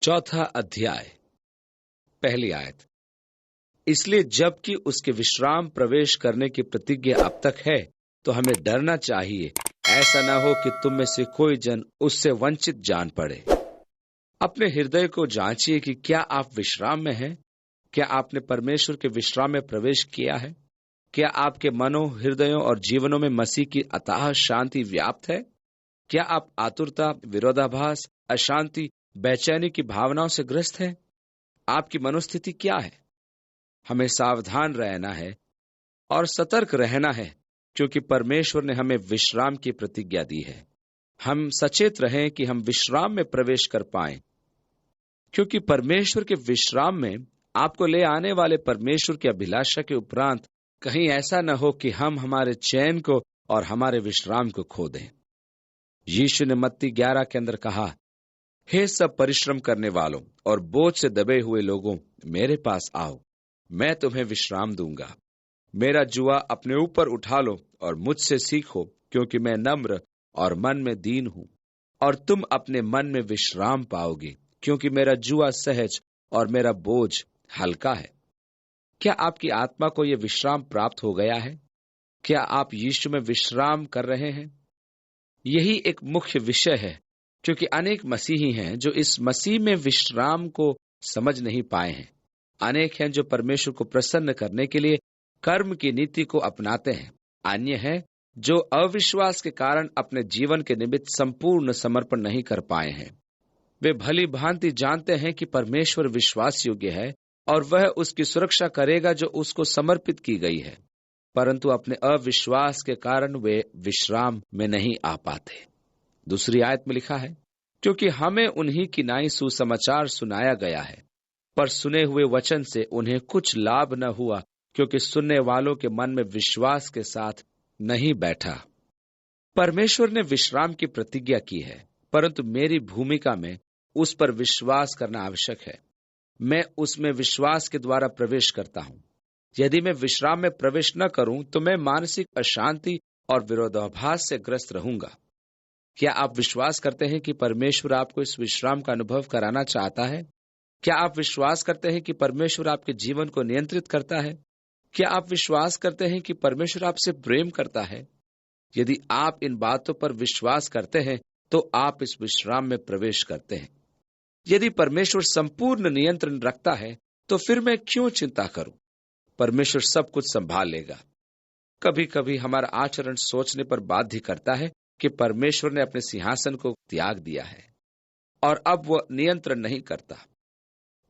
चौथा अध्याय, पहली आयत। इसलिए जबकि उसके विश्राम प्रवेश करने की प्रतिज्ञा अब तक है, तो हमें डरना चाहिए, ऐसा न हो कि तुम में से कोई जन उससे वंचित जान पड़े। अपने हृदय को जांचिए कि क्या आप विश्राम में हैं। क्या आपने परमेश्वर के विश्राम में प्रवेश किया है? क्या आपके मनों, हृदयों और जीवनों में मसीह की अथाह शांति व्याप्त है? क्या आप आतुरता, विरोधाभास, अशांति, बेचैनी की भावनाओं से ग्रस्त हैं? आपकी मनोस्थिति क्या है? हमें सावधान रहना है और सतर्क रहना है, क्योंकि परमेश्वर ने हमें विश्राम की प्रतिज्ञा दी है। हम सचेत रहें कि हम विश्राम में प्रवेश कर पाएं, क्योंकि परमेश्वर के विश्राम में आपको ले आने वाले परमेश्वर की अभिलाषा के उपरांत कहीं ऐसा न हो कि हम हमारे चैन को और हमारे विश्राम को खो दें। यीशु ने मत्ती 11 के अंदर कहा, हे सब परिश्रम करने वालों और बोझ से दबे हुए लोगों, मेरे पास आओ, मैं तुम्हें विश्राम दूंगा। मेरा जुआ अपने ऊपर उठा लो और मुझसे सीखो, क्योंकि मैं नम्र और मन में दीन हूं, और तुम अपने मन में विश्राम पाओगे, क्योंकि मेरा जुआ सहज और मेरा बोझ हल्का है। क्या आपकी आत्मा को यह विश्राम प्राप्त हो गया है? क्या आप यीशु में विश्राम कर रहे हैं? यही एक मुख्य विषय है, क्योंकि अनेक मसीही हैं जो इस मसीह में विश्राम को समझ नहीं पाए हैं। अनेक हैं जो परमेश्वर को प्रसन्न करने के लिए कर्म की नीति को अपनाते हैं। अन्य हैं जो अविश्वास के कारण अपने जीवन के निमित्त संपूर्ण समर्पण नहीं कर पाए हैं। वे भली भांति जानते हैं कि परमेश्वर विश्वास योग्य है और वह उसकी सुरक्षा करेगा जो उसको समर्पित की गई है, परंतु अपने अविश्वास के कारण वे विश्राम में नहीं आ पाते। दूसरी आयत में लिखा है, क्योंकि हमें उन्हीं की नाई सुसमाचार सुनाया गया है, पर सुने हुए वचन से उन्हें कुछ लाभ न हुआ, क्योंकि सुनने वालों के मन में विश्वास के साथ नहीं बैठा। परमेश्वर ने विश्राम की प्रतिज्ञा की है, परंतु मेरी भूमिका में उस पर विश्वास करना आवश्यक है। मैं उसमें विश्वास के द्वारा प्रवेश करता हूं। यदि मैं विश्राम में प्रवेश न करूं, तो मैं मानसिक अशांति और विरोधाभास से ग्रस्त रहूंगा। क्या आप विश्वास करते हैं कि परमेश्वर आपको इस विश्राम का अनुभव कराना चाहता है? क्या आप विश्वास करते हैं कि परमेश्वर आपके जीवन को नियंत्रित करता है? क्या आप विश्वास करते हैं कि परमेश्वर आपसे प्रेम करता है? यदि आप इन बातों पर विश्वास करते हैं, तो आप इस विश्राम में प्रवेश करते हैं। यदि परमेश्वर संपूर्ण नियंत्रण रखता है, तो फिर मैं क्यों चिंता करूं? परमेश्वर सब कुछ संभाल लेगा। कभी कभी हमारा आचरण सोचने पर बाध्य करता है कि परमेश्वर ने अपने सिंहासन को त्याग दिया है और अब वह नियंत्रण नहीं करता,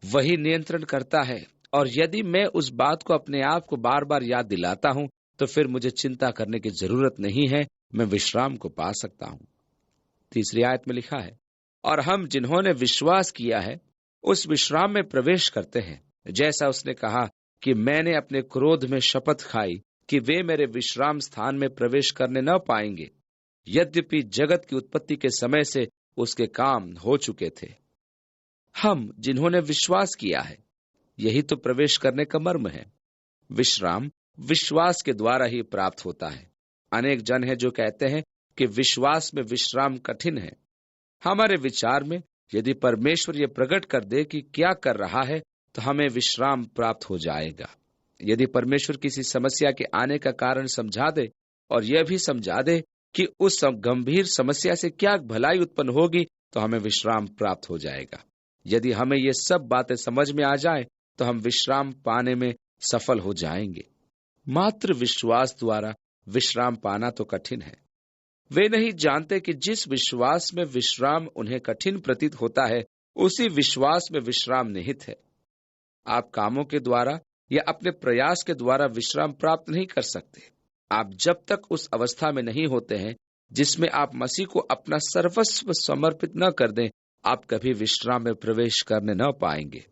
वही नियंत्रण करता है। और यदि मैं उस बात को अपने आप को बार बार याद दिलाता हूं, तो फिर मुझे चिंता करने की जरूरत नहीं है, मैं विश्राम को पा सकता हूं। तीसरी आयत में लिखा है, और हम जिन्होंने विश्वास किया है उस विश्राम में प्रवेश करते हैं, जैसा उसने कहा कि मैंने अपने क्रोध में शपथ खाई कि वे मेरे विश्राम स्थान में प्रवेश करने न पाएंगे, यद्यपि जगत की उत्पत्ति के समय से उसके काम हो चुके थे। हम जिन्होंने विश्वास किया है, यही तो प्रवेश करने का मर्म है। विश्राम विश्वास के द्वारा ही प्राप्त होता है। अनेक जन हैं जो कहते हैं कि विश्वास में विश्राम कठिन है। हमारे विचार में यदि परमेश्वर ये प्रकट कर दे कि क्या कर रहा है, तो हमें विश्राम प्राप्त हो जाएगा। यदि परमेश्वर किसी समस्या के आने का कारण समझा दे और यह भी समझा दे कि उस गंभीर समस्या से क्या भलाई उत्पन्न होगी, तो हमें विश्राम प्राप्त हो जाएगा। यदि हमें ये सब बातें समझ में आ जाए, तो हम विश्राम पाने में सफल हो जाएंगे। मात्र विश्वास द्वारा विश्राम पाना तो कठिन है। वे नहीं जानते कि जिस विश्वास में विश्राम उन्हें कठिन प्रतीत होता है, उसी विश्वास में विश्राम निहित है। आप कामों के द्वारा या अपने प्रयास के द्वारा विश्राम प्राप्त नहीं कर सकते। आप जब तक उस अवस्था में नहीं होते हैं जिसमें आप मसीह को अपना सर्वस्व समर्पित न कर दें, आप कभी विश्राम में प्रवेश करने न पाएंगे।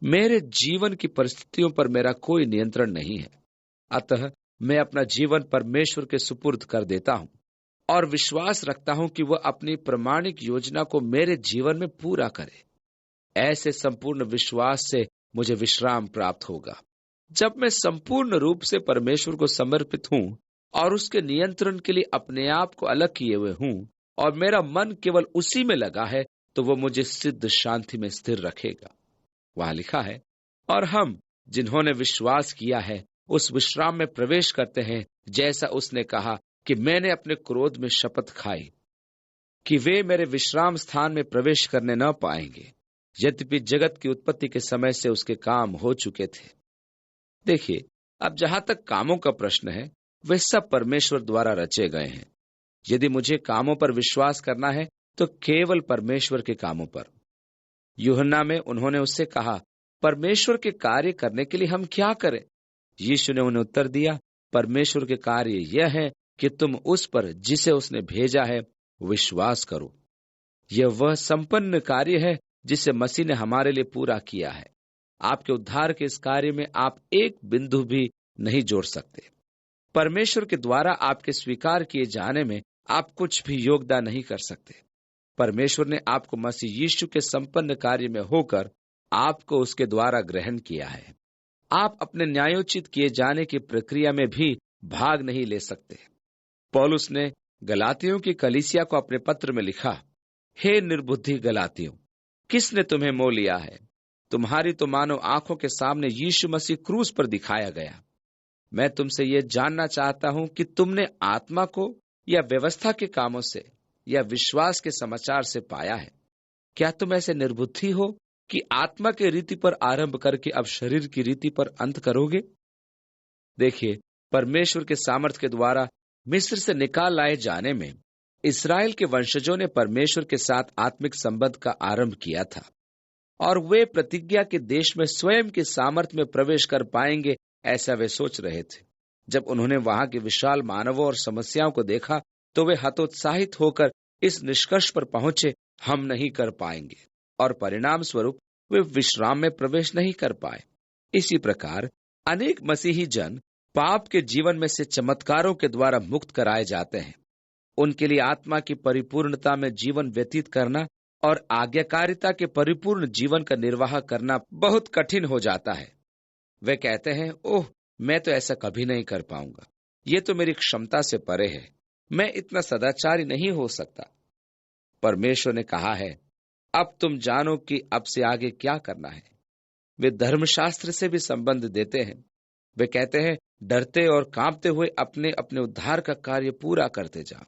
मेरे जीवन की परिस्थितियों पर मेरा कोई नियंत्रण नहीं है, अतः मैं अपना जीवन परमेश्वर के सुपुर्द कर देता हूं और विश्वास रखता हूं कि वह अपनी प्रामाणिक योजना को मेरे जीवन में पूरा करे। ऐसे संपूर्ण विश्वास से मुझे विश्राम प्राप्त होगा। जब मैं संपूर्ण रूप से परमेश्वर को समर्पित हूं और उसके नियंत्रण के लिए अपने आप को अलग किए हुए हूं और मेरा मन केवल उसी में लगा है, तो वो मुझे सिद्ध शांति में स्थिर रखेगा। वहां लिखा है, और हम जिन्होंने विश्वास किया है उस विश्राम में प्रवेश करते हैं, जैसा उसने कहा कि मैंने अपने क्रोध में शपथ खाई कि वे मेरे विश्राम स्थान में प्रवेश करने न पाएंगे, यद्यपि जगत की उत्पत्ति के समय से उसके काम हो चुके थे। देखिए, अब जहां तक कामों का प्रश्न है, वे सब परमेश्वर द्वारा रचे गए हैं। यदि मुझे कामों पर विश्वास करना है तो केवल परमेश्वर के कामों पर। यूहन्ना में उन्होंने उससे कहा, परमेश्वर के कार्य करने के लिए हम क्या करें? यीशु ने उन्हें उत्तर दिया, परमेश्वर के कार्य यह है कि तुम उस पर जिसे उसने भेजा है विश्वास करो। यह वह संपन्न कार्य है जिसे मसीह ने हमारे लिए पूरा किया है। आपके उद्धार के इस कार्य में आप एक बिंदु भी नहीं जोड़ सकते। परमेश्वर के द्वारा आपके स्वीकार किए जाने में आप कुछ भी योगदान नहीं कर सकते। परमेश्वर ने आपको मसीह यीशु के संपन्न कार्य में होकर आपको उसके द्वारा ग्रहण किया है। आप अपने न्यायोचित किए जाने की प्रक्रिया में भी भाग नहीं ले सकते। पौलुस ने गलातियों की कलीसिया को अपने पत्र में लिखा, हे निर्बुद्धि गलातियों, किसने तुम्हें मोह लिया है? तुम्हारी तो मानो आंखों के सामने यीशु मसीह क्रूस पर दिखाया गया। मैं तुमसे यह जानना चाहता हूं कि तुमने आत्मा को या व्यवस्था के कामों से या विश्वास के समाचार से पाया है? क्या तुम ऐसे निर्बुद्धि हो कि आत्मा के रीति पर आरंभ करके अब शरीर की रीति पर अंत करोगे? देखिए, परमेश्वर के सामर्थ्य के द्वारा मिस्र से निकाल लाए जाने में इस्राएल के वंशजों ने परमेश्वर के साथ आत्मिक संबंध का आरंभ किया था, और वे प्रतिज्ञा के देश में स्वयं के सामर्थ्य में प्रवेश कर पाएंगे, ऐसा वे सोच रहे थे। जब उन्होंने वहां के विशाल मानवों और समस्याओं को देखा तो वे हतोत्साहित होकर इस निष्कर्ष पर पहुंचे, हम नहीं कर पाएंगे, और परिणाम स्वरूप वे विश्राम में प्रवेश नहीं कर पाए। इसी प्रकार अनेक मसीही जन पाप के जीवन में से चमत्कारों के द्वारा मुक्त कराए जाते हैं। उनके लिए आत्मा की परिपूर्णता में जीवन व्यतीत करना और आज्ञाकारिता के परिपूर्ण जीवन का निर्वाह करना बहुत कठिन हो जाता है। वे कहते हैं, ओह, मैं तो ऐसा कभी नहीं कर पाऊंगा, ये तो मेरी क्षमता से परे है, मैं इतना सदाचारी नहीं हो सकता। परमेश्वर ने कहा है, अब तुम जानो कि अब से आगे क्या करना है। वे धर्मशास्त्र से भी संबंध देते हैं। वे कहते हैं, डरते और कांपते हुए अपने अपने उद्धार का कार्य पूरा करते जाओ,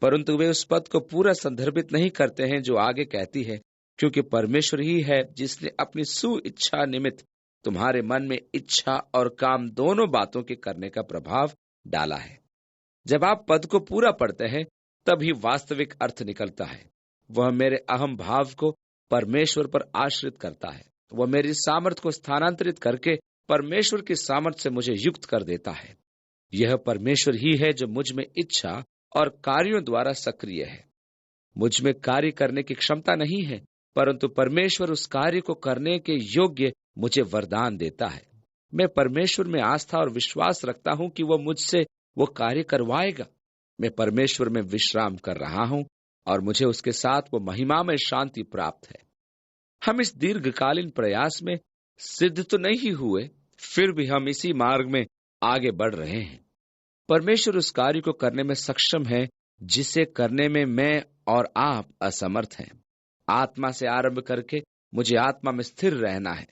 परंतु वे उस पद को पूरा संदर्भित नहीं करते हैं जो आगे कहती है, क्योंकि परमेश्वर ही है जिसने अपनी सुइच्छा निमित्त तुम्हारे मन में इच्छा और काम दोनों बातों के करने का प्रभाव डाला है। जब आप पद को पूरा पढ़ते हैं तभी वास्तविक अर्थ निकलता है। वह मेरे अहम भाव को परमेश्वर पर आश्रित करता है। वह मेरी सामर्थ्य को स्थानांतरित करके परमेश्वर की सामर्थ्य से मुझे युक्त कर देता है। यह परमेश्वर ही है जो मुझ में इच्छा और कार्यों द्वारा सक्रिय है। मुझ में कार्य करने की क्षमता नहीं है, परंतु परमेश्वर उस कार्य को करने के योग्य मुझे वरदान देता है। मैं परमेश्वर में आस्था और विश्वास रखता हूं कि वह मुझसे वो कार्य करवाएगा। मैं परमेश्वर में विश्राम कर रहा हूं और मुझे उसके साथ वो महिमा में शांति प्राप्त है। हम इस दीर्घकालीन प्रयास में सिद्ध तो नहीं हुए, फिर भी हम इसी मार्ग में आगे बढ़ रहे हैं। परमेश्वर उस कार्य को करने में सक्षम है जिसे करने में मैं और आप असमर्थ हैं। आत्मा से आरंभ करके मुझे आत्मा में स्थिर रहना है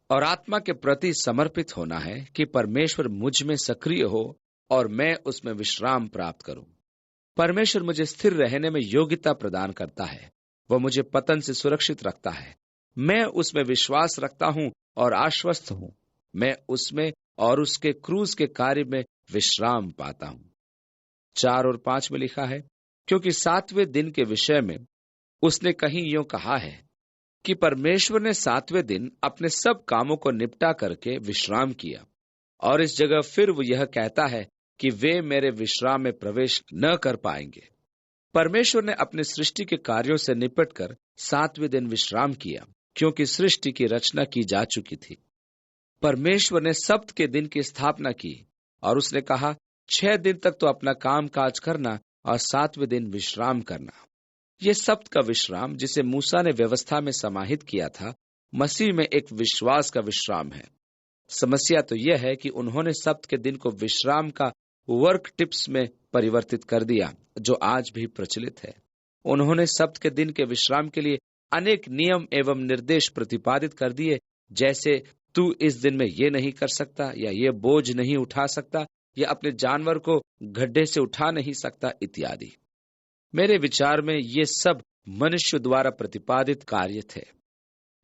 और आत्मा के प्रति समर्पित होना है कि परमेश्वर मुझ में सक्रिय हो और मैं उसमें विश्राम प्राप्त करूं। परमेश्वर मुझे स्थिर रहने में योग्यता प्रदान करता है। वह मुझे पतन से सुरक्षित रखता है। मैं उसमें विश्वास रखता हूं और आश्वस्त हूं। मैं उसमें और उसके क्रूस के कार्य में विश्राम पाता हूं। 4 और 5 में लिखा है, क्योंकि 7वें दिन के विषय में उसने कहीं यूं कहा है कि परमेश्वर ने 7वें दिन अपने सब कामों को निपटा करके विश्राम किया, और इस जगह फिर वो यह कहता है कि वे मेरे विश्राम में प्रवेश न कर पाएंगे। परमेश्वर ने अपने सृष्टि के कार्यों से निपटकर 7वें दिन विश्राम किया, क्योंकि सृष्टि की रचना की जा चुकी थी। परमेश्वर ने सब्त के दिन की स्थापना की और उसने कहा, 6 दिन तक तो अपना काम काज करना और 7वें दिन विश्राम करना। यह सब्त का विश्राम जिसे मूसा ने व्यवस्था में समाहित किया था, मसीह में एक विश्वास का विश्राम है। समस्या तो यह है कि उन्होंने सब्त के दिन को विश्राम का वर्क टिप्स में परिवर्तित कर दिया, जो आज भी प्रचलित है। उन्होंने सब्त के दिन के विश्राम के लिए अनेक नियम एवं निर्देश प्रतिपादित कर दिए, जैसे तू इस दिन में ये नहीं कर सकता, या ये बोझ नहीं उठा सकता, या अपने जानवर को गड्ढे से उठा नहीं सकता इत्यादि। मेरे विचार में ये सब मनुष्य द्वारा प्रतिपादित कार्य थे।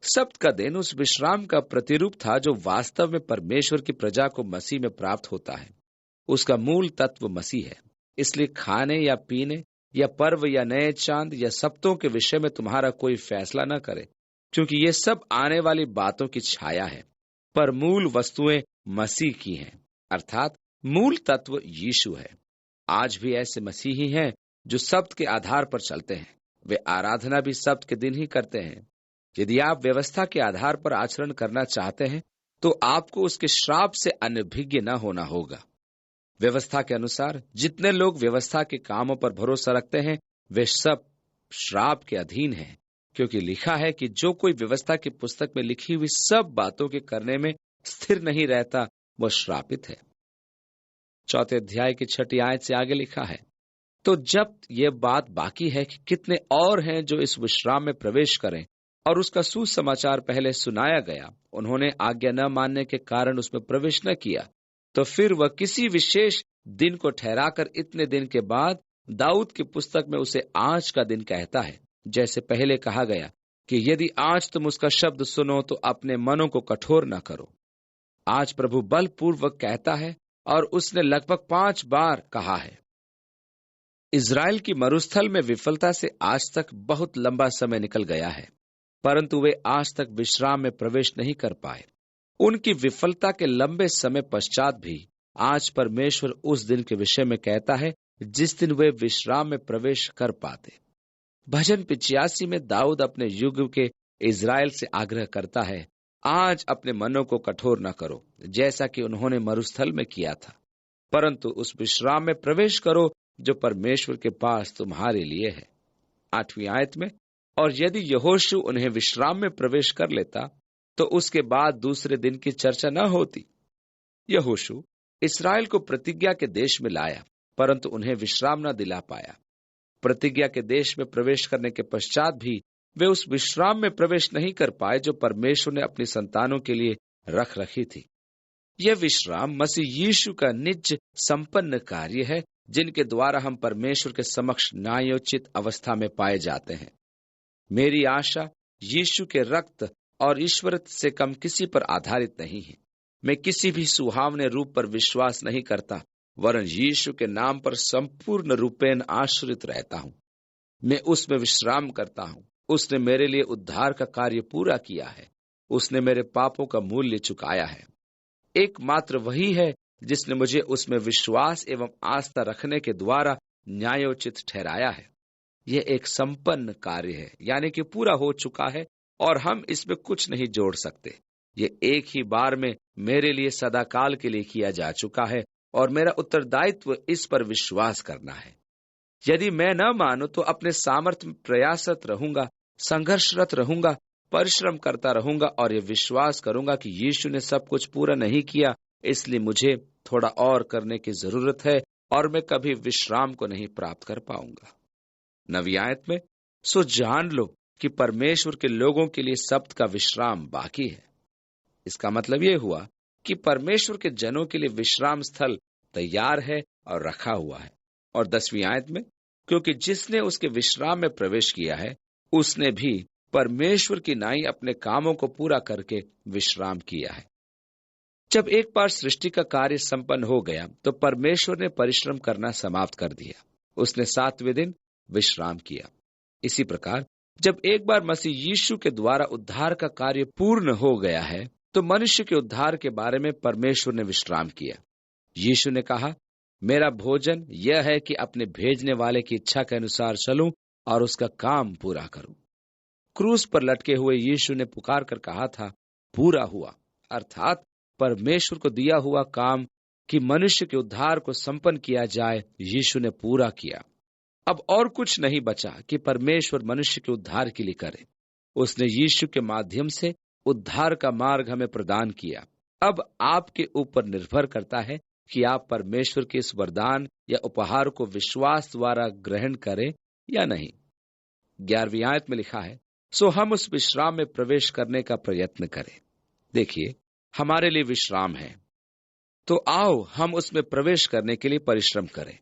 सब्त का दिन उस विश्राम का प्रतिरूप था जो वास्तव में परमेश्वर की प्रजा को मसीह में प्राप्त होता है। उसका मूल तत्व मसीह है। इसलिए खाने या पीने या पर्व या नए चांद या सप्तों के विषय में तुम्हारा कोई फैसला न करे, क्योंकि ये सब आने वाली बातों की छाया है, पर मूल वस्तुएं मसीह की हैं, अर्थात मूल तत्व यीशु है। आज भी ऐसे मसीही हैं जो सब्त के आधार पर चलते हैं। वे आराधना भी सब्त के दिन ही करते हैं। यदि आप व्यवस्था के आधार पर आचरण करना चाहते हैं तो आपको उसके श्राप से अनभिज्ञ न होना होगा। व्यवस्था के अनुसार जितने लोग व्यवस्था के कामों पर भरोसा रखते हैं वे सब श्राप के अधीन हैं, क्योंकि लिखा है कि जो कोई व्यवस्था की पुस्तक में लिखी हुई सब बातों के करने में स्थिर नहीं रहता वह श्रापित है। 4 अध्याय की 6 आयत से आगे लिखा है, तो जब यह बात बाकी है कि कितने और हैं जो इस विश्राम में प्रवेश करें, और उसका सुसमाचार पहले सुनाया गया, उन्होंने आज्ञा न मानने के कारण उसमें प्रवेश न किया, तो फिर वह किसी विशेष दिन को ठहराकर इतने दिन के बाद दाऊद की पुस्तक में उसे आज का दिन कहता है, जैसे पहले कहा गया कि यदि आज तुम उसका शब्द सुनो तो अपने मनों को कठोर न करो। आज प्रभु बलपूर्वक कहता है, और उसने लगभग 5 बार कहा है। इज़राइल की मरुस्थल में विफलता से आज तक बहुत लंबा समय निकल गया है, परंतु वे आज तक विश्राम में प्रवेश नहीं कर पाए। उनकी विफलता के लंबे समय पश्चात भी आज परमेश्वर उस दिन के विषय में कहता है जिस दिन वे विश्राम में प्रवेश कर पाते। भजन 85 में दाऊद अपने युग के इज़राइल से आग्रह करता है, आज अपने मनों को कठोर न करो जैसा कि उन्होंने मरुस्थल में किया था, परंतु उस विश्राम में प्रवेश करो जो परमेश्वर के पास तुम्हारे लिए है। 8वीं आयत में, और यदि यहोशू उन्हें विश्राम में प्रवेश कर लेता तो उसके बाद दूसरे दिन की चर्चा न होती। यहोशू इस्राएल को प्रतिज्ञा के देश में लाया, परंतु उन्हें विश्राम न दिला पाया। प्रतिज्ञा के देश में प्रवेश करने के पश्चात भी वे उस विश्राम में प्रवेश नहीं कर पाए जो परमेश्वर ने अपनी संतानों के लिए रख रखी थी। यह विश्राम मसीह यीशु का निज संपन्न कार्य है, जिनके द्वारा हम परमेश्वर के समक्ष न्यायोचित अवस्था में पाए जाते हैं। मेरी आशा यीशु के रक्त और ईश्वर से कम किसी पर आधारित नहीं है। मैं किसी भी सुहावने रूप पर विश्वास नहीं करता, वरन यीशु के नाम पर संपूर्ण रूपेण आश्रित रहता हूँ। मैं उसमें विश्राम करता हूँ। उसने मेरे लिए उद्धार का कार्य पूरा किया है। उसने मेरे पापों का मूल्य चुकाया है। एकमात्र वही है जिसने मुझे उसमें विश्वास एवं आस्था रखने के द्वारा न्यायोचित ठहराया है। यह एक संपन्न कार्य है, यानी कि पूरा हो चुका है और हम इसमें कुछ नहीं जोड़ सकते। ये एक ही बार में मेरे लिए सदाकाल के लिए किया जा चुका है और मेरा उत्तरदायित्व इस पर विश्वास करना है। यदि मैं न मानूं तो अपने सामर्थ्य में प्रयासरत रहूंगा, संघर्षरत रहूंगा, परिश्रम करता रहूंगा और ये विश्वास करूंगा कि यीशु ने सब कुछ पूरा नहीं किया, इसलिए मुझे थोड़ा और करने की जरूरत है और मैं कभी विश्राम को नहीं प्राप्त कर पाऊंगा। 9वीं आयत में, सो जान लो कि परमेश्वर के लोगों के लिए सब्त का विश्राम बाकी है। इसका मतलब यह हुआ कि परमेश्वर के जनों के लिए विश्राम स्थल तैयार है और रखा हुआ है। और 10वीं आयत में, क्योंकि जिसने उसके विश्राम में प्रवेश किया है उसने भी परमेश्वर की नाई अपने कामों को पूरा करके विश्राम किया है। जब एक बार सृष्टि का कार्य संपन्न हो गया तो परमेश्वर ने परिश्रम करना समाप्त कर दिया। उसने 7वें दिन विश्राम किया। इसी प्रकार जब एक बार मसीह यीशु के द्वारा उद्धार का कार्य पूर्ण हो गया है तो मनुष्य के उद्धार के बारे में परमेश्वर ने विश्राम किया। यीशु ने कहा, मेरा भोजन यह है कि अपने भेजने वाले की इच्छा के अनुसार चलूं और उसका काम पूरा करूं। क्रूस पर लटके हुए यीशु ने पुकार कर कहा था, पूरा हुआ, अर्थात परमेश्वर को दिया हुआ काम कि मनुष्य के उद्धार को संपन्न किया जाए, यीशु ने पूरा किया। अब और कुछ नहीं बचा कि परमेश्वर मनुष्य के उद्धार के लिए करे। उसने यीशु के माध्यम से उद्धार का मार्ग हमें प्रदान किया। अब आपके ऊपर निर्भर करता है कि आप परमेश्वर के इस वरदान या उपहार को विश्वास द्वारा ग्रहण करें या नहीं। 11वीं आयत में लिखा है, सो हम उस विश्राम में प्रवेश करने का प्रयत्न करें। देखिए, हमारे लिए विश्राम है, तो आओ हम उसमें प्रवेश करने के लिए परिश्रम करें।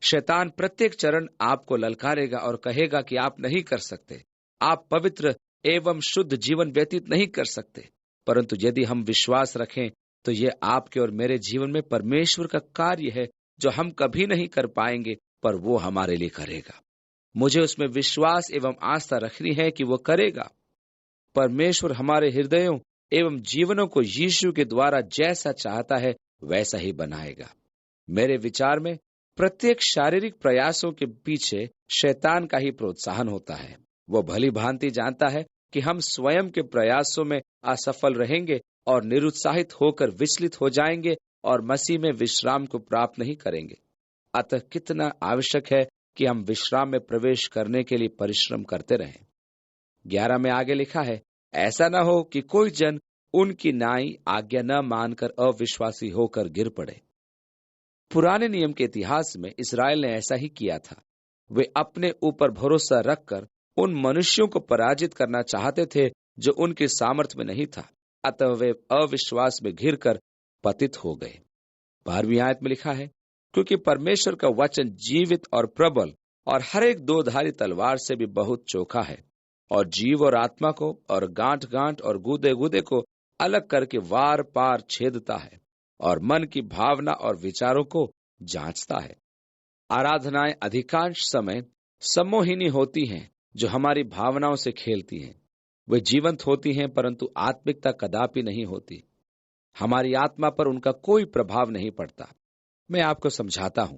शैतान प्रत्येक चरण आपको ललकारेगा और कहेगा कि आप नहीं कर सकते, आप पवित्र एवं शुद्ध जीवन व्यतीत नहीं कर सकते। परंतु यदि हम विश्वास रखें तो ये आपके और मेरे जीवन में परमेश्वर का कार्य है, जो हम कभी नहीं कर पाएंगे, पर वो हमारे लिए करेगा। मुझे उसमें विश्वास एवं आस्था रखनी है कि वो करेगा। परमेश्वर हमारे हृदयों एवं जीवनों को यीशु के द्वारा जैसा चाहता है वैसा ही बनाएगा। मेरे विचार में प्रत्येक शारीरिक प्रयासों के पीछे शैतान का ही प्रोत्साहन होता है। वो भली भांति जानता है कि हम स्वयं के प्रयासों में असफल रहेंगे और निरुत्साहित होकर विचलित हो जाएंगे और मसीह में विश्राम को प्राप्त नहीं करेंगे। अतः कितना आवश्यक है कि हम विश्राम में प्रवेश करने के लिए परिश्रम करते रहें। 11 में आगे लिखा है, ऐसा न हो कि कोई जन उनकी नाई आज्ञा न मानकर अविश्वासी होकर गिर पड़े। पुराने नियम के इतिहास में इस्राएल ने ऐसा ही किया था। वे अपने ऊपर भरोसा रखकर उन मनुष्यों को पराजित करना चाहते थे जो उनके सामर्थ्य में नहीं था। अतः वे अविश्वास में घिरकर पतित हो गए। 12वीं आयत में लिखा है, क्योंकि परमेश्वर का वचन जीवित और प्रबल और हर एक दो धारी तलवार से भी बहुत चोखा है और जीव और आत्मा को और गांठ गांठ और गूदे गूदे को अलग करके वार पार छेदता है और मन की भावना और विचारों को जांचता है। आराधनाएं अधिकांश समय सम्मोहिनी होती हैं, जो हमारी भावनाओं से खेलती हैं। वे जीवंत होती हैं, परंतु आत्मिकता कदापि नहीं होती। हमारी आत्मा पर उनका कोई प्रभाव नहीं पड़ता। मैं आपको समझाता हूं।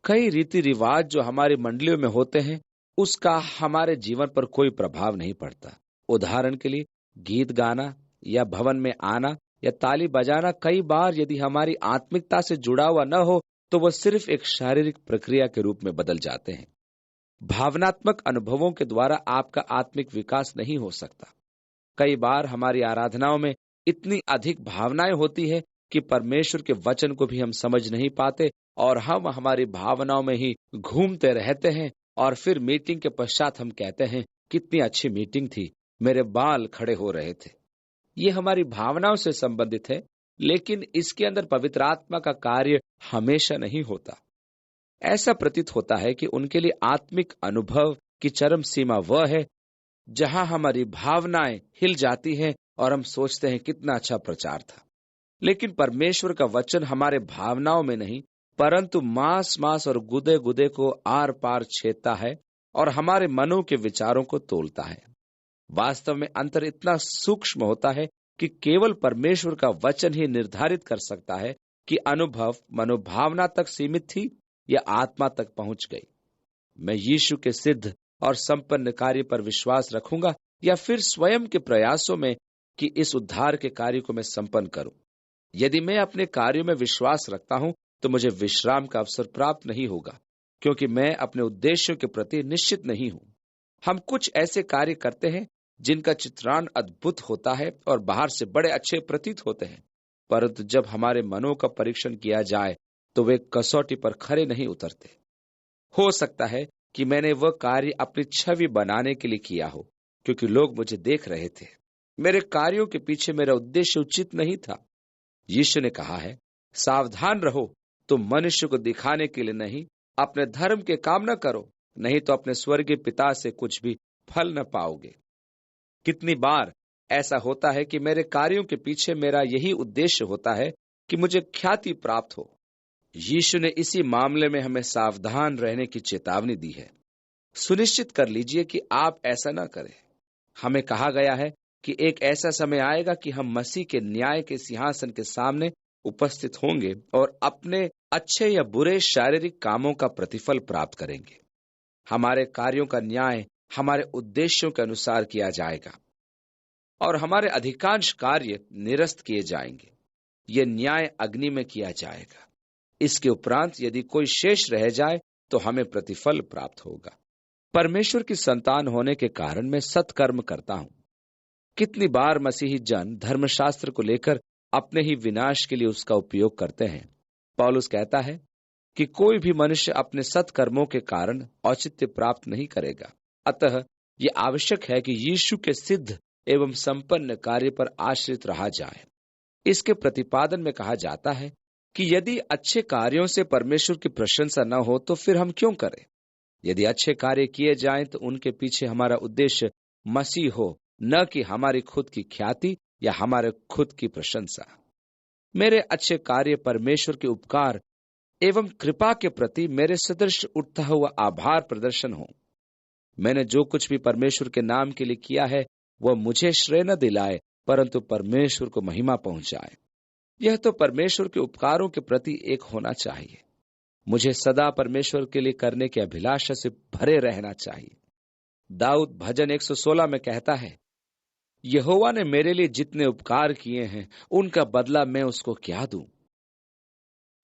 कई रीति रिवाज जो हमारी मंडलियों में होते हैं, उसका हमारे जीवन पर कोई प्रभाव नहीं पड़ता। उदाहरण के लिए, गीत गाना या भवन में आना या ताली बजाना कई बार यदि हमारी आत्मिकता से जुड़ा हुआ न हो तो वह सिर्फ एक शारीरिक प्रक्रिया के रूप में बदल जाते हैं। भावनात्मक अनुभवों के द्वारा आपका आत्मिक विकास नहीं हो सकता। कई बार हमारी आराधनाओं में इतनी अधिक भावनाएं होती है कि परमेश्वर के वचन को भी हम समझ नहीं पाते और हम हमारी भावनाओं में ही घूमते रहते हैं और फिर मीटिंग के पश्चात हम कहते हैं, कितनी अच्छी मीटिंग थी, मेरे बाल खड़े हो रहे थे। ये हमारी भावनाओं से संबंधित है, लेकिन इसके अंदर पवित्र आत्मा का कार्य हमेशा नहीं होता। ऐसा प्रतीत होता है कि उनके लिए आत्मिक अनुभव की चरम सीमा वह है जहां हमारी भावनाएं हिल जाती हैं और हम सोचते हैं कितना अच्छा प्रचार था। लेकिन परमेश्वर का वचन हमारे भावनाओं में नहीं, परंतु मांस मांस और गुदे गुदे को आर पार छेदता है और हमारे मनों के विचारों को तोलता है। वास्तव में अंतर इतना सूक्ष्म होता है कि केवल परमेश्वर का वचन ही निर्धारित कर सकता है कि अनुभव मनोभावना तक सीमित थी या आत्मा तक पहुंच गई। मैं यीशु के सिद्ध और संपन्न कार्य पर विश्वास रखूंगा या फिर स्वयं के प्रयासों में कि इस उद्धार के कार्य को मैं संपन्न करूं। यदि मैं अपने कार्यों में विश्वास रखता हूं तो मुझे विश्राम का अवसर प्राप्त नहीं होगा, क्योंकि मैं अपने उद्देश्यों के प्रति निश्चित नहीं हूं। हम कुछ ऐसे कार्य करते हैं जिनका चित्रांन अद्भुत होता है और बाहर से बड़े अच्छे प्रतीत होते हैं, परंतु जब हमारे मनों का परीक्षण किया जाए तो वे कसौटी पर खरे नहीं उतरते। हो सकता है कि मैंने वह कार्य अपनी छवि बनाने के लिए किया हो, क्योंकि लोग मुझे देख रहे थे। मेरे कार्यों के पीछे मेरा उद्देश्य उचित नहीं था। यीशु ने कहा है, सावधान रहो, तुम मनुष्य को दिखाने के लिए नहीं, अपने धर्म के काम न करो, नहीं तो अपने स्वर्गीय पिता से कुछ भी फल न पाओगे। कितनी बार ऐसा होता है कि मेरे कार्यों के पीछे मेरा यही उद्देश्य होता है कि मुझे ख्याति प्राप्त हो। यीशु ने इसी मामले में हमें सावधान रहने की चेतावनी दी है। सुनिश्चित कर लीजिए कि आप ऐसा न करें। हमें कहा गया है कि एक ऐसा समय आएगा कि हम मसीह के न्याय के सिंहासन के सामने उपस्थित होंगे और अपने अच्छे या बुरे शारीरिक कामों का प्रतिफल प्राप्त करेंगे। हमारे कार्यों का न्याय हमारे उद्देश्यों के अनुसार किया जाएगा और हमारे अधिकांश कार्य निरस्त किए जाएंगे। यह न्याय अग्नि में किया जाएगा। इसके उपरांत यदि कोई शेष रह जाए तो हमें प्रतिफल प्राप्त होगा। परमेश्वर की संतान होने के कारण मैं सत्कर्म करता हूं। कितनी बार मसीही जन धर्मशास्त्र को लेकर अपने ही विनाश के लिए उसका उपयोग करते हैं। पौलुस कहता है कि कोई भी मनुष्य अपने सत्कर्मों के कारण औचित्य प्राप्त नहीं करेगा। अतः ये आवश्यक है कि यीशु के सिद्ध एवं संपन्न कार्य पर आश्रित रहा जाए। इसके प्रतिपादन में कहा जाता है कि यदि अच्छे कार्यों से परमेश्वर की प्रशंसा न हो तो फिर हम क्यों करें। यदि अच्छे कार्य किए जाएं तो उनके पीछे हमारा उद्देश्य मसीह हो, न कि हमारी खुद की ख्याति या हमारे खुद की प्रशंसा। मेरे अच्छे कार्य परमेश्वर के उपकार एवं कृपा के प्रति मेरे सदृश उठता हुआ आभार प्रदर्शन हो। मैंने जो कुछ भी परमेश्वर के नाम के लिए किया है वह मुझे श्रेय न दिलाए, परंतु परमेश्वर को महिमा पहुंचाए। यह तो परमेश्वर के उपकारों के प्रति एक होना चाहिए। मुझे सदा परमेश्वर के लिए करने की अभिलाषा से भरे रहना चाहिए। दाऊद भजन 116 में कहता है, यहोवा ने मेरे लिए जितने उपकार किए हैं उनका बदला मैं उसको क्या दूं।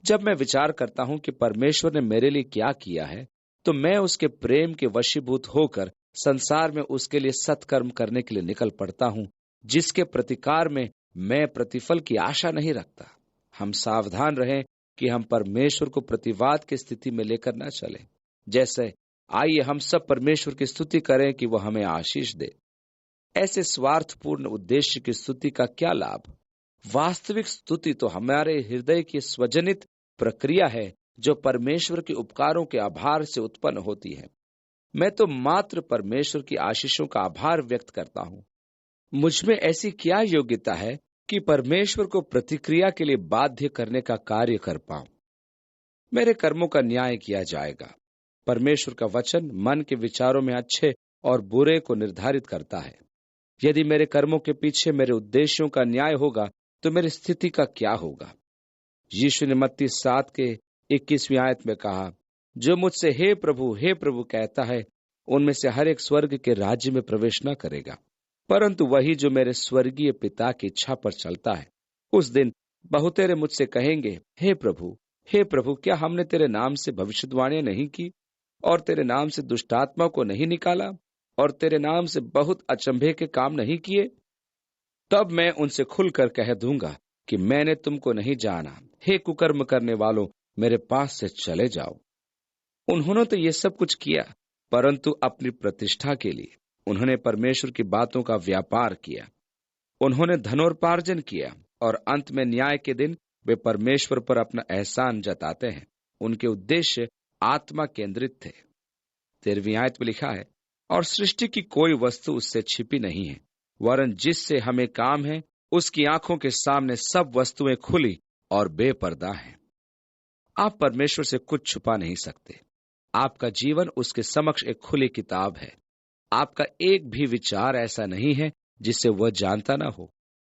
जब मैं विचार करता हूं कि परमेश्वर ने मेरे लिए क्या किया है, तो मैं उसके प्रेम के वशीभूत होकर संसार में उसके लिए सत्कर्म करने के लिए निकल पड़ता हूं, जिसके प्रतिकार में मैं प्रतिफल की आशा नहीं रखता। हम सावधान रहें कि हम परमेश्वर को प्रतिवाद की स्थिति में लेकर न चलें। जैसे आइए हम सब परमेश्वर की स्तुति करें कि वह हमें आशीष दे। ऐसे स्वार्थपूर्ण उद्देश्य की स्तुति का क्या लाभ। वास्तविक स्तुति तो हमारे हृदय की स्वजनित प्रक्रिया है जो परमेश्वर के उपकारों के आभार से उत्पन्न होती है। मैं तो मात्र परमेश्वर की आशीषों का आभार व्यक्त करता हूं। मुझ में ऐसी क्या योग्यता है कि परमेश्वर को प्रतिक्रिया के लिए बाध्य करने का कार्य कर पाऊं। मेरे कर्मों का न्याय किया जाएगा। परमेश्वर का वचन मन के विचारों में अच्छे और बुरे को निर्धारित करता है। यदि मेरे कर्मों के पीछे मेरे उद्देश्यों का न्याय होगा तो मेरी स्थिति का क्या होगा। यीशु ने मत्ती 7 के 21वीं आयत में कहा, जो मुझसे हे प्रभु कहता है, उनमें से हर एक स्वर्ग के राज्य में प्रवेश न करेगा, परंतु वही जो मेरे स्वर्गीय पिता की इच्छा पर चलता है। उस दिन बहुतेरे मुझसे कहेंगे, हे प्रभु, क्या हमने तेरे नाम से भविष्यवाणियां नहीं की और तेरे नाम से दुष्टात्मा को नहीं निकाला और तेरे नाम से बहुत अचंभे के काम नहीं किए? तब मैं उनसे खुलकर कह दूंगा कि मैंने तुमको नहीं जाना। हे कुकर्म करने वालों, मेरे पास से चले जाओ। उन्होंने तो ये सब कुछ किया, परंतु अपनी प्रतिष्ठा के लिए। उन्होंने परमेश्वर की बातों का व्यापार किया। उन्होंने धनोपार्जन किया और अंत में न्याय के दिन वे परमेश्वर पर अपना एहसान जताते हैं। उनके उद्देश्य आत्मा केंद्रित थे। 13वीं आयत में लिखा है, और सृष्टि की कोई वस्तु उससे छिपी नहीं है, वरन जिससे हमें काम है उसकी आंखों के सामने सब वस्तुएं खुली और बेपर्दा हैं। आप परमेश्वर से कुछ छुपा नहीं सकते। आपका जीवन उसके समक्ष एक खुली किताब है। आपका एक भी विचार ऐसा नहीं है जिसे वह जानता ना हो।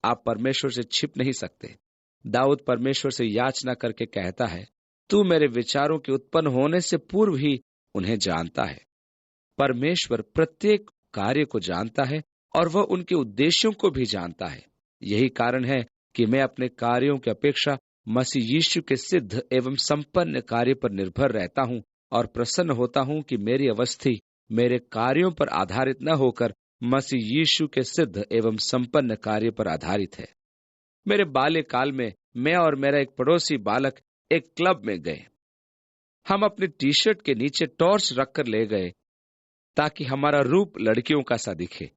आप परमेश्वर से छिप नहीं सकते। दाऊद परमेश्वर से याचना करके कहता है, तू मेरे विचारों के उत्पन्न होने से पूर्व ही उन्हें जानता है। परमेश्वर प्रत्येक कार्य को जानता है और वह उनके उद्देश्यों को भी जानता है। यही कारण है कि मैं अपने कार्यों की अपेक्षा मसीह यीशु के सिद्ध एवं संपन्न कार्य पर निर्भर रहता हूं और प्रसन्न होता हूं कि मेरी अवस्थी मेरे कार्यों पर आधारित न होकर मसीह यीशु के सिद्ध एवं संपन्न कार्य पर आधारित है। मेरे बाल्यकाल में मैं और मेरा एक पड़ोसी बालक एक क्लब में गए। हम अपने टी शर्ट के नीचे टॉर्च रखकर ले गए ताकि हमारा रूप लड़कियों का सा दिखे।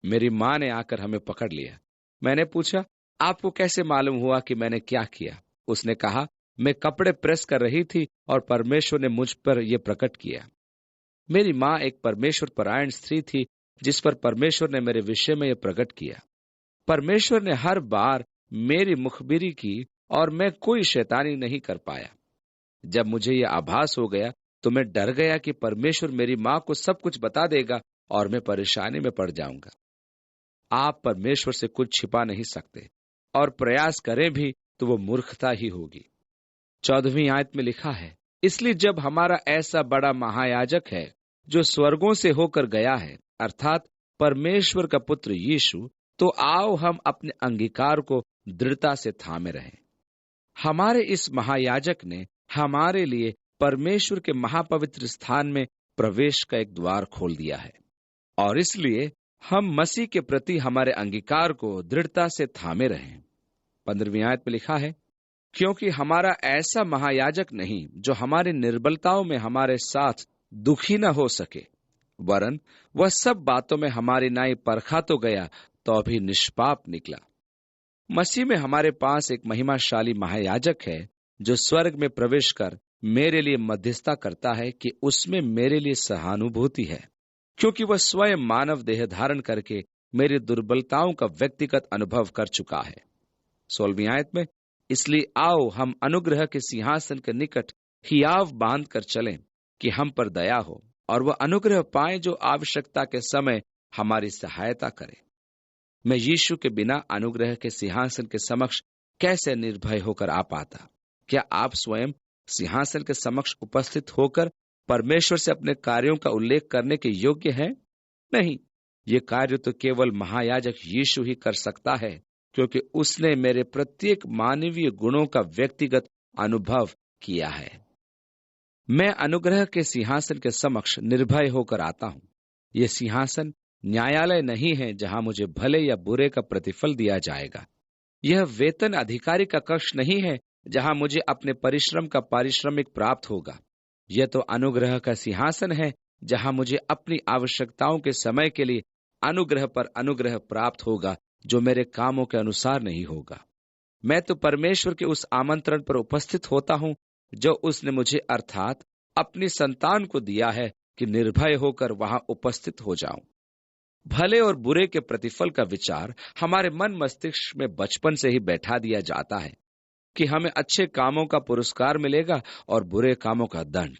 मेरी माँ ने आकर हमें पकड़ लिया। मैंने पूछा, आपको कैसे मालूम हुआ कि मैंने क्या किया? उसने कहा, मैं कपड़े प्रेस कर रही थी और परमेश्वर ने मुझ पर यह प्रकट किया। मेरी माँ एक परमेश्वर परायण स्त्री थी जिस पर परमेश्वर ने मेरे विषय में यह प्रकट किया। परमेश्वर ने हर बार मेरी मुखबिरी की और मैं कोई शैतानी नहीं कर पाया। जब मुझे यह आभास हो गया तो मैं डर गया कि परमेश्वर मेरी माँ को सब कुछ बता देगा और मैं परेशानी में पड़ जाऊंगा। आप परमेश्वर से कुछ छिपा नहीं सकते और प्रयास करें भी तो वो मूर्खता ही होगी। 14वीं आयत में लिखा है, इसलिए जब हमारा ऐसा बड़ा महायाजक है जो स्वर्गों से होकर गया है, अर्थात परमेश्वर का पुत्र यीशु, तो आओ हम अपने अंगीकार को दृढ़ता से थामे रहें। हमारे इस महायाजक ने हमारे लिए परमेश्वर के महापवित्र स्थान में प्रवेश का एक द्वार खोल दिया है और इसलिए हम मसीह के प्रति हमारे अंगीकार को दृढ़ता से थामे रहें। 15वीं आयत में लिखा है, क्योंकि हमारा ऐसा महायाजक नहीं जो हमारी निर्बलताओं में हमारे साथ दुखी न हो सके, वरन वह सब बातों में हमारी नाई परखा तो गया तो भी निष्पाप निकला। मसीह में हमारे पास एक महिमाशाली महायाजक है जो स्वर्ग में प्रवेश कर मेरे लिए मध्यस्थता करता है कि उसमें मेरे लिए सहानुभूति है, क्योंकि वह स्वयं मानव देह धारण करके मेरी दुर्बलताओं का व्यक्तिगत अनुभव कर चुका है। 16वीं आयत में, इसलिए आओ हम अनुग्रह के सिंहासन के निकट हियाव बांध कर चलें कि हम पर दया हो और वह अनुग्रह पाए जो आवश्यकता के समय हमारी सहायता करे। मैं यीशु के बिना अनुग्रह के सिंहासन के समक्ष कैसे निर्भय होकर आ पाता? क्या आप स्वयं सिंहासन के समक्ष उपस्थित होकर परमेश्वर से अपने कार्यों का उल्लेख करने के योग्य हैं? नहीं, ये कार्य तो केवल महायाजक यीशु ही कर सकता है, क्योंकि उसने मेरे प्रत्येक मानवीय गुणों का व्यक्तिगत अनुभव किया है। मैं अनुग्रह के सिंहासन के समक्ष निर्भय होकर आता हूं। यह सिंहासन न्यायालय नहीं है जहां मुझे भले या बुरे का प्रतिफल दिया जाएगा। यह वेतन अधिकारी का कक्ष नहीं है जहां मुझे अपने परिश्रम का पारिश्रमिक प्राप्त होगा। यह तो अनुग्रह का सिंहासन है जहां मुझे अपनी आवश्यकताओं के समय के लिए अनुग्रह पर अनुग्रह प्राप्त होगा, जो मेरे कामों के अनुसार नहीं होगा। मैं तो परमेश्वर के उस आमंत्रण पर उपस्थित होता हूं जो उसने मुझे अर्थात अपनी संतान को दिया है कि निर्भय होकर वहां उपस्थित हो जाऊं। भले और बुरे के प्रतिफल का विचार हमारे मन मस्तिष्क में बचपन से ही बैठा दिया जाता है कि हमें अच्छे कामों का पुरस्कार मिलेगा और बुरे कामों का दंड।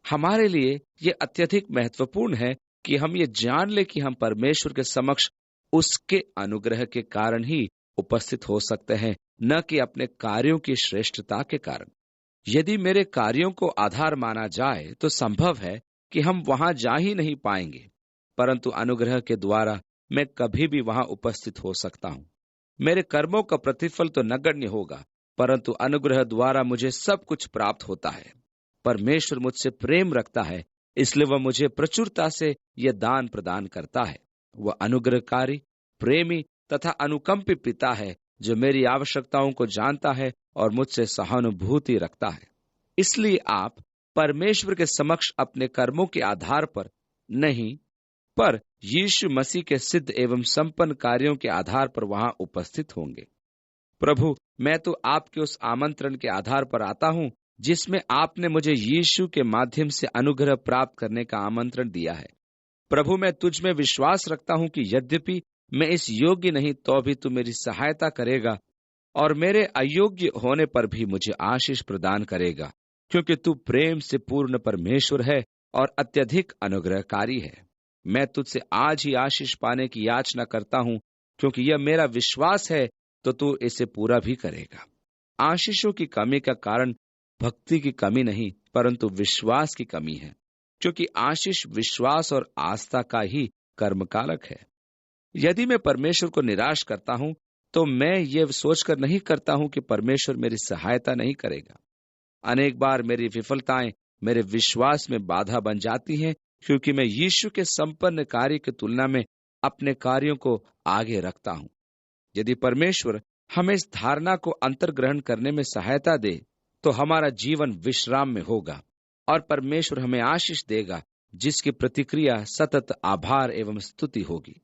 हमारे लिए यह अत्यधिक महत्वपूर्ण है कि हम ये जान ले कि हम परमेश्वर के समक्ष उसके अनुग्रह के कारण ही उपस्थित हो सकते हैं, न कि अपने कार्यों की श्रेष्ठता के कारण। यदि मेरे कार्यों को आधार माना जाए तो संभव है कि हम वहां जा ही नहीं पाएंगे, परंतु अनुग्रह के द्वारा मैं कभी भी वहां उपस्थित हो सकता हूं। मेरे कर्मों का प्रतिफल तो नगण्य होगा, परंतु अनुग्रह द्वारा मुझे सब कुछ प्राप्त होता है। परमेश्वर मुझसे प्रेम रखता है, इसलिए वह मुझे प्रचुरता से यह दान प्रदान करता है। वह अनुग्रहकारी, प्रेमी तथा अनुकंपी पिता है जो मेरी आवश्यकताओं को जानता है और मुझसे सहानुभूति रखता है। इसलिए आप परमेश्वर के समक्ष अपने कर्मों के आधार पर नहीं, पर यीशु मसीह के सिद्ध एवं संपन्न कार्यों के आधार पर वहां उपस्थित होंगे। प्रभु, मैं तो आपके उस आमंत्रण के आधार पर आता हूं जिसमें आपने मुझे यीशु के माध्यम से अनुग्रह प्राप्त करने का आमंत्रण दिया है। प्रभु, मैं तुझ में विश्वास रखता हूं कि यद्यपि मैं इस योग्य नहीं तो भी तू मेरी सहायता करेगा और मेरे अयोग्य होने पर भी मुझे आशीष प्रदान करेगा, क्योंकि तू प्रेम से पूर्ण परमेश्वर है और अत्यधिक अनुग्रहकारी है। मैं तुझसे आज ही आशीष पाने की याचना करता हूं, क्योंकि यह मेरा विश्वास है तो तू इसे पूरा भी करेगा। आशीषों की कमी का कारण भक्ति की कमी नहीं, परंतु विश्वास की कमी है, क्योंकि आशीष विश्वास और आस्था का ही कर्मकालक है। यदि मैं परमेश्वर को निराश करता हूं तो मैं ये सोचकर नहीं करता हूं कि परमेश्वर मेरी सहायता नहीं करेगा। अनेक बार मेरी विफलताएं मेरे विश्वास में बाधा बन जाती हैं, क्योंकि मैं यीशु के संपन्न कार्य की तुलना में अपने कार्यों को आगे रखता हूं। यदि परमेश्वर हमें इस धारणा को अंतर्ग्रहण करने में सहायता दे तो हमारा जीवन विश्राम में होगा और परमेश्वर हमें आशीष देगा, जिसकी प्रतिक्रिया सतत आभार एवं स्तुति होगी।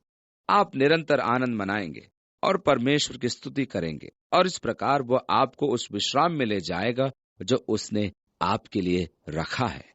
आप निरंतर आनंद मनाएंगे और परमेश्वर की स्तुति करेंगे, और इस प्रकार वह आपको उस विश्राम में ले जाएगा जो उसने आपके लिए रखा है।